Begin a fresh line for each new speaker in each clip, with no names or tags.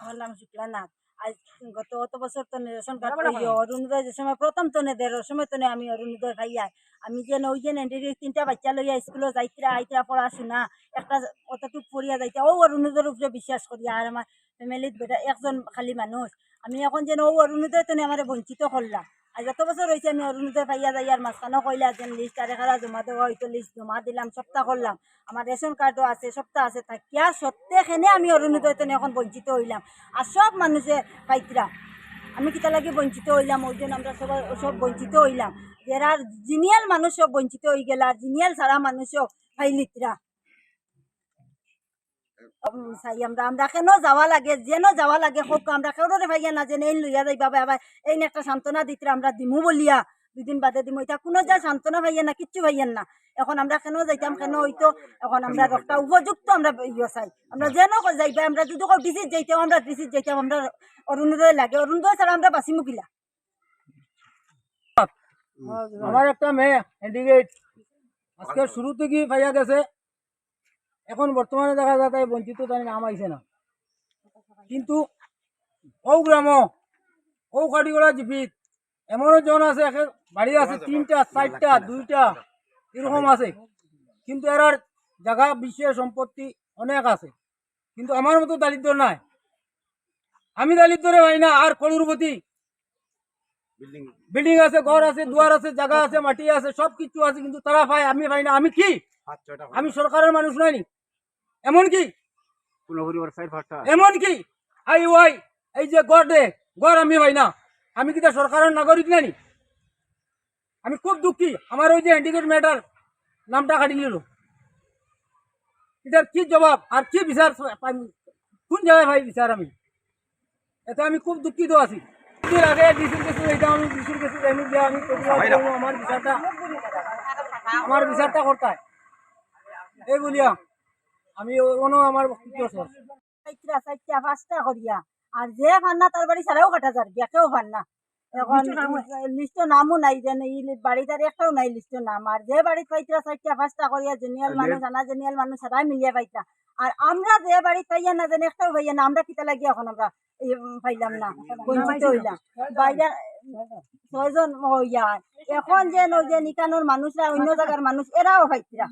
আমার নাম শুক্লা নাথ। আজ গত বছর তো রেশন কার্ড অরুণোদয় যে সময় প্রথম তো নেদের সময় তো আমি অরুণোদয় খাইয়া আমি যে ওই যে তিনটা বাচ্চা লইয়া স্কুলে যাইতরা আইতরা পড়াশোনা একটা অতটুক পড়িয়া যাইতা ও অরুণোদয়ের উপরে বিশ্বাস করিয়া আর আমার ফ্যামিলিত বেটা একজন খালি মানুষ আমি এখন যেন ও অরুণোদয় তো আমার বঞ্চিত করলাম। আর যত বছর হয়েছে আমি অরুণোদয় পাইয়া যাই আর মাঝখানেও কইলা যে লিস্ট আর এখানে জমা দেওয়া হয়তো লিস্ট জমা দিলাম সপ্তাহ করলাম আমার রেশন কার্ডও আছে সপ্তাহ আছে থাকিয়া সত্যেখানে আমি অরুণোদয় তো এখন বঞ্চিত হইলাম আর সব মানুষে পাইতরা আমি কিতা লাগে বঞ্চিত হইলাম ওই জন্য আমরা সবাই সব বঞ্চিত হইলাম যারা জিনিয়াল মানুষ সব বঞ্চিত হয়ে গেল আর জিনিয়াল ছাড়া মানুষও পাইলিতরা চাই আমরা আমরা কেন যাওয়া লাগে যেন যাওয়া লাগে হোক আমরা কেউরে ভাইয়া না যেন এই লইয়া যাইবা বাবা এই একটা সান্ত্বনা দিতে আমরা দিমু বলিয়া দুদিন বাদে দিমু এটা কোনো যা সান্ত্বনা ভাইয়া না কিচ্ছু ভাইয়ান না এখন আমরা কেন যাইতাম কেন হইতো এখন আমরা একটা উপযুক্ত আমরা ইয়ে চাই আমরা যেন যাইবা আমরা যদি ডিসিট যাইতাম আমরা ডিসিট যাইতাম আমরা অরুণোদয় লাগে অরুণোদয় ছাড়া আমরা বাঁচি মুখিলা।
আমার একটা মেয়ে হ্যান্ডিকেট আজকে শুরু থেকে পাইয়া গেছে এখন বর্তমানে দেখা যায় তাই বঞ্চিত তাই নাম আইছে না কিন্তু ও গ্রাম ও কাটিগড়া জিপিত এমনও জন আছে বাড়ি আছে 3টা 4টা 2টা এরকম আছে কিন্তু এরার জায়গা বিশ্বের সম্পত্তি অনেক আছে কিন্তু আমার মতো দারিদ্র নাই আমি দারিদ্রে ভাই না আর করুরপতি বিল্ডিং আছে ঘর আছে দুয়ার আছে জায়গা আছে মাটি আছে সব কিছু আছে কিন্তু তারা পায় আমি পাই না আমি কি আমি সরকারের মানুষ নয়নি এমন কি এমন কি আই ওয়াই এই যে গড় আমি পাই না আমি কি সরকারের নাগরিক নানি আমি খুব দুঃখী আমার ওই যে হ্যান্ডিকেট মেয়েটার নামটা কাটি নিল এটার কি জবাব আর কি বিচার কোন জায়গায় ভাই বিচার আমি এতে আমি খুব দুঃখিত আছি আগে ডিসির কেসে যাইতাম আমি ডিসির কেসে যাইনি যে আমি আমার বিচারটা করতে এই বলিয়া আমি কোনো আমার বক্তব্য
পাঁচটা করিয়া আর যে ফান্না তার বাড়ি ছাড়াও কাটা যার কেউ ফান্না এখন লিস্টের নামও নাই যেন এই বাড়িটার একটাও নাই লিস্টের নাম আর যে বাড়ি পাইতরা 4টা 5টা করিয়া জেনিয়াল মানুষ আনা জেনিয়াল মানুষ সবাই মিলিয়ে পাইতা আর আমরা যে বাড়ি পাইয়া না যেন একটাও পাইয়া না আমরা কিতা লাগিয়া এখন আমরা পাইলাম না বঞ্চিত হইলাম বাইরে 6 জন হইয়া এখন যেন ওই যে নিকানোর মানুষরা অন্য জায়গার মানুষ এরাও পাইতরা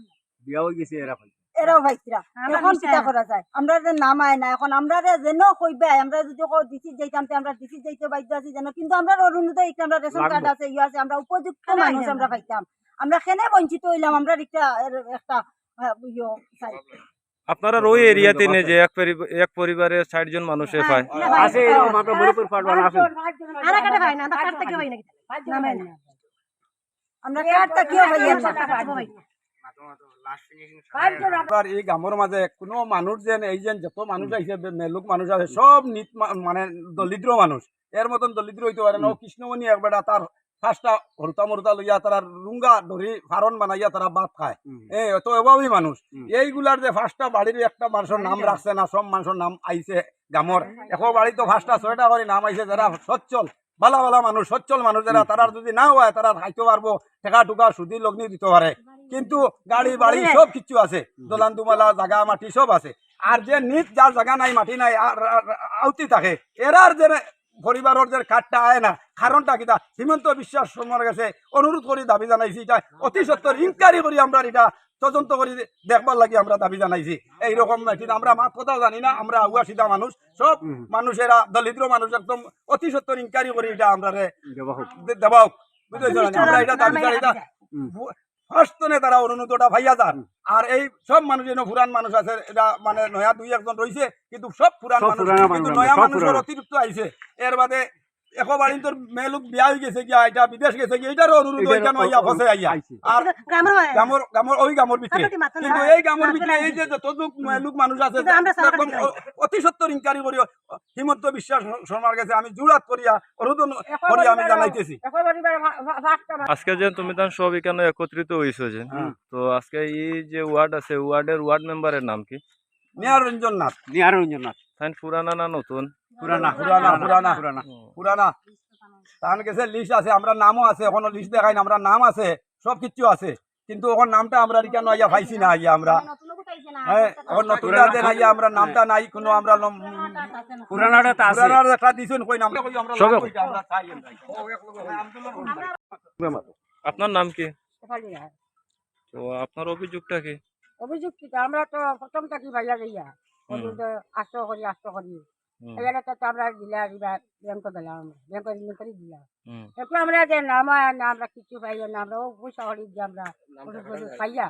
এরাও ভাইতরা এখন কিতা করা যায় আমরা নাম আয় না এখন আমরা যেন কইবে আমরা যদি ডিসি যাইতাম আমরা ডিসি যাইতে বাধ্য আছি যেন কিন্তু আমরা অরুণোদয় আমরা রেশন কার্ড আছে ইয়ে আছে আমরা উপযুক্ত মানুষ আমরা পাইতাম আমরা কেন বঞ্চিত হইলাম আমরা একটা চাই
আপনারা ওই এরিয়াতে নেই যে এক পরিবারে 60 জন মানুষে পায়
আছে
আমরা কার্ডটা কিও পাইয়া
এই গ্রামের মাঝে কোনো মানুষ যেন এই যে যত মানুষ আছে মেলুক মানুষ আছে সব মানে দরিদ্র মানুষ এর মতন দরিদ্র হইতে পারে না কৃষ্ণমণি একবেলা তার ফার্স্টটা হরতা মরতা লইয়া তারা রুঙ্গা ধরি ফারণ বানাইয়া তারা ভাত খায় এত অভাবী মানুষ এইগুলার যে ফার্স্টটা বাড়ির একটা মানুষের নাম রাখছে না সব মানুষের নাম আইছে গ্রামের এখন বাড়ি তো ফার্স্টটা 6টা করে নাম আইছে যারা সচ্ছল ভালো ভালো মানুষ সচ্ছল মানুষ যারা তারা যদি না হয় তারা খাইতে পারবো টেকা টুকা সুদি লগ্নি দিতে পারে কিন্তু গাড়ি বাড়ি সব কিছু আছে দোলান দুমালা জায়গা মাটি সব আছে আর যে নিজ যার জায়গা নাই মাটি নাই আউতি থাকে এরার যে পরিবারের যে কার্ডটা আয় না কারণটা কিটা হিমন্ত বিশ্বাস শর্মার কাছে অনুরোধ করি দাবি জানাইছি এটা অতি সত্তর ইনকোয়ারি করি আমরা এটা তদন্ত করে দেখবার লাগি আমরা দাবি জানাইছি এইরকম আমরা মাত কথাও জানি না আমরা আগুয়া সিধা মানুষ সব মানুষেরা দরিদ্র মানুষ একদম অতি সত্তর ইনকোয়ারি করি এটা আমরা দেওয়া হোক বুঝতে আমরা এটা দাবি জানি এটা ফার্স্টনে তারা অরুণোদয়টা ভাইয়া যান আর এই সব মানুষ পুরান মানুষ আছে এটা মানে নয়া 2-1 রয়েছে কিন্তু সব পুরান মানুষ কিন্তু নয়া মানুষের অতিরিক্ত আইছে এর বাদে এক বাড়ি তোর মেয়ে লোক বিয়া হয়ে গেছে গিয়া এটা বিদেশ গেছে গিয়ে এটারও অরুণোদয় কেন আইয়া ফসে আইয়া আর গ্রামের ওই গ্রামের ভিতরে কিন্তু এই গ্রামের ভিতরে এই যে যত লোক মানুষ আছে অতি সত্তর ইনকোয়ারি করি হিমন্ত বিশ্বাস শর্মার কাছে আমি জুড়াত করিয়া অনুমোদন করিয়া আমি জানাইতেছি।
আজকে যে তুমি তার সব এখানে একত্রিত হইছো যে তো আজকে এই যে ওয়ার্ড আছে ওয়ার্ডের ওয়ার্ড মেম্বারের নাম কি?
নিয়ারঞ্জন নাথ।
তাই পুরানা না নতুন?
পুরানা তার কাছে লিস্ট আছে আমরা নামও আছে এখনো লিস্ট দেখাই না আমরা নাম আছে সব কিছু আছে কিন্তু এখন নামটা আমরা কেন আইয়া পাইছি না আইয়া আমরা হ্যাঁ এখন নতুন আইয়া আমরা নামটা নাই কোনো আমরা
পুরানাটা তো আছে
পুরানার একটা দিছুন কই নামটা কই আমরা
সবে-
আমরা চাই
আপনার নাম কি?
শেফালি রায়।
তো আপনার অভিযোগটা কি?
অভিযোগ কি আমরা তো প্রথম থাকি ভাইয়া গইয়া আষ্ট করি এখানে তো আমরা দিলা এবার ব্যাংক দিলাম ব্যাংক করে দিলাম এখন আমরা যে নাম আমরা কিছু পাই না আমরা পয়সা করি যে আমরা পাইয়া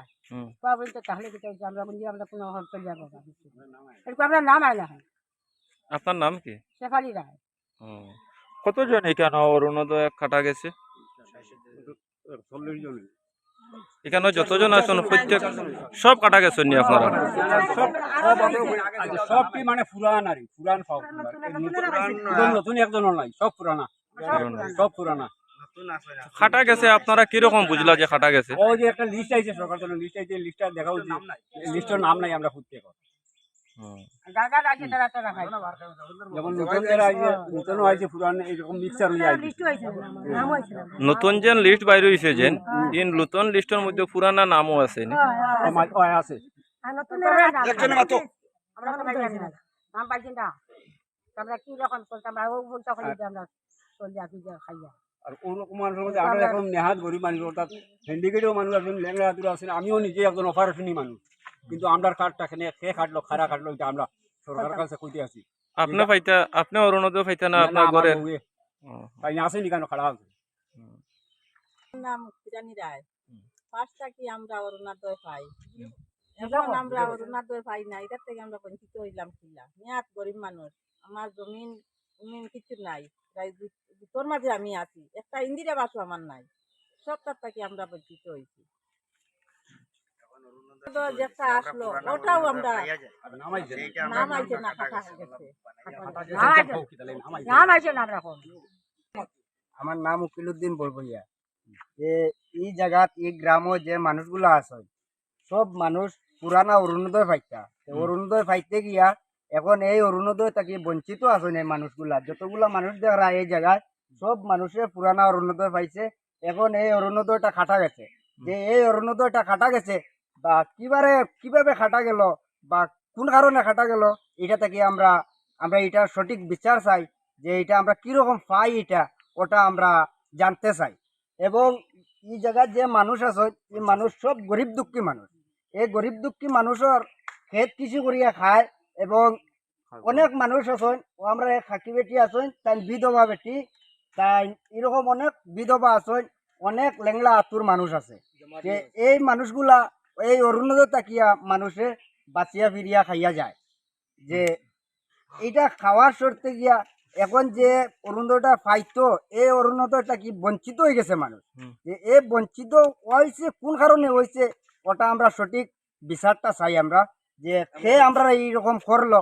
পাবেন তো তাহলে কি আমরা বলি আমরা কোনো চলে যাবো এরকম আমরা নাম আয় না
আপনার নাম কি?
শেফালি রায়।
কতজন এখানে অরুণোদয় কাটা গেছে? এখানে যতজন আছেন প্রত্যেক সব কাটা গেছেন নি আপনারা?
সব কি মানে পুরান নতুন একজনও নাই, সব পুরানা, সব পুরানা।
কাটা গেছে আপনারা কিরকম বুঝলা যে কাটা গেছে?
ওই যে একটা লিস্ট আইছে সরকার থেকে, লিস্ট আইছে, লিস্টটা দেখাও যে লিস্টের নাম নাই আমরা খুঁজতে এখন।
দাদা আছে তারা তো রাখাই
যেমন নতুন যারা আইছে, নতুনও আইছে, পুরান এরকম মিক্সচার হয়ে আইছে।
নতুন যে লিস্ট বাইর হইছে যে ইন নতুন লিস্টের মধ্যে পুরানা নামও আছে নি?
আছে
আমরা নাম পাইছি না আমরা কি রকম চলতাম আমরা বলতে খালি আমরা চলে আসি যে খাইয়া
আর ওরকম মানুষের মধ্যে আমরা এখন নেহাত গরিব মানুষ, অর্থাৎ হ্যান্ডিকেটেও মানুষ আছেন, ল্যাংড়া হাতুড়া আছেন, আমিও নিজে একজন অপারেশনই মানুষ, কিন্তু আমরা কার্ডটা খেয়ে খাটলো, খারা খাটলো, এটা আমরা সরকারের কাছে কইতে আছি।
আপনি পাইতা, আপনি অরুণোদয় পাইতা না আপনার ঘরে?
তাই আসেনি কেন খারাপ আছে।
নাম কিরানি রায়। ফার্স্টটা কি আমরা অরুণোদয় পাই, এখন আমরা অরুণোদয় পাই না, এটার থেকে আমরা বঞ্চিত হইলাম কিলা। মেয়াদ গরিব মানুষ, আমার জমিন কিছু নাই, প্রায় তোর মাঝে আমি আছি, একটা ইন্দিরা বাসও আমার নাই, সবটার থেকে আমরা বঞ্চিত হয়েছি। যেটা আসলো ওটাও আমরা নাম আইছে না, কাটা হয়ে গেছে।
নাম আছে না আমরা
আমার নাম উকিলউদ্দিন বরবইয়া। যে এই জায়গাত এই গ্রামে যে মানুষগুলা আছে সব মানুষ পুরানা অরুণোদয় পাইতা, অরুণোদয় পাইতে গিয়া এখন এই অরুণোদয় থেকে বঞ্চিত আছে এই মানুষগুলা। যতগুলা মানুষ দেখা এই জায়গায় সব মানুষে পুরানা অরুণোদয় পাইছে, এখন এই অরুণোদয়টা কাটা গেছে। যে এই অরুণোদয়টা কাটা গেছে বা কিভাবে কাটা গেল বা কোন কারণে কাটা গেল, এটা থেকে আমরা এটা সঠিক বিচার চাই, যে এটা আমরা কিরকম পাই এটা ওটা আমরা জানতে চাই। এবং এই জায়গায় যে মানুষ আছে এই মানুষ সব গরিব দুঃখী মানুষ, এই গরিব দুঃখী মানুষের খেত কিছু করিয়া খায়। এবং অনেক মানুষ আছেন আমরা খাকি বেটি আছেন, তাই বিধবা বেটি, তাই এরকম অনেক বিধবা আছেন, অনেক লেংলা আতুর মানুষ আছে। যে এই মানুষগুলা এই অরুণোদয় তাকিয়া মানুষে বাঁচিয়া ফিরিয়া খাইয়া যায়। যে এইটা খাওয়ার শর্তে গিয়া এখন যে অরুণোদয়টা পাইতো এই অরুণোদয়টা কি বঞ্চিত হয়ে গেছে মানুষ। যে এই বঞ্চিত হয়েছে কোন কারণে হয়েছে ওটা আমরা সঠিক বিচারটা চাই। আমরা যে খেয়ে আমরা এইরকম করলো,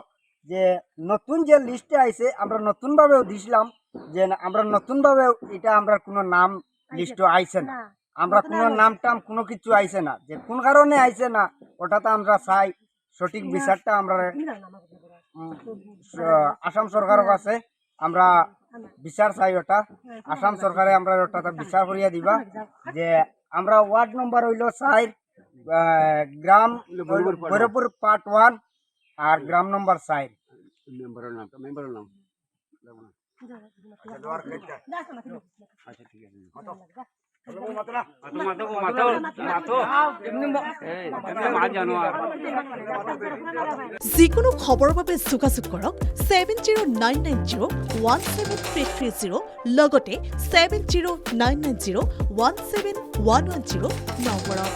যে নতুন যে লিস্টে আইছে আমরা নতুনভাবেও দিছিলাম, যে আমরা নতুনভাবেও এটা আমরা কোনো নাম লিস্টে আইছে না, আমরা কোনো নাম টাম কোনো কিছু আইছে না, যে কোন কারণে আইছে না ওটাতে আমরা চাই সঠিক বিচারটা আমরা আসাম সরকারের কাছে আমরা বিচার চাই। ওটা আসাম সরকারে আমরা ওটা বিচার করিয়া দিবা। যে আমরা ওয়ার্ড নম্বর হইল 4, গ্রাম ভৈরবপুর পার্ট 1 আর গ্রাম নম্বর 4।
মেম্বারের নাম
যিকোনো খবৰৰ বাবে যোগাযোগ কৰক 7099017330 লগতে 7099017110 নম্বৰত।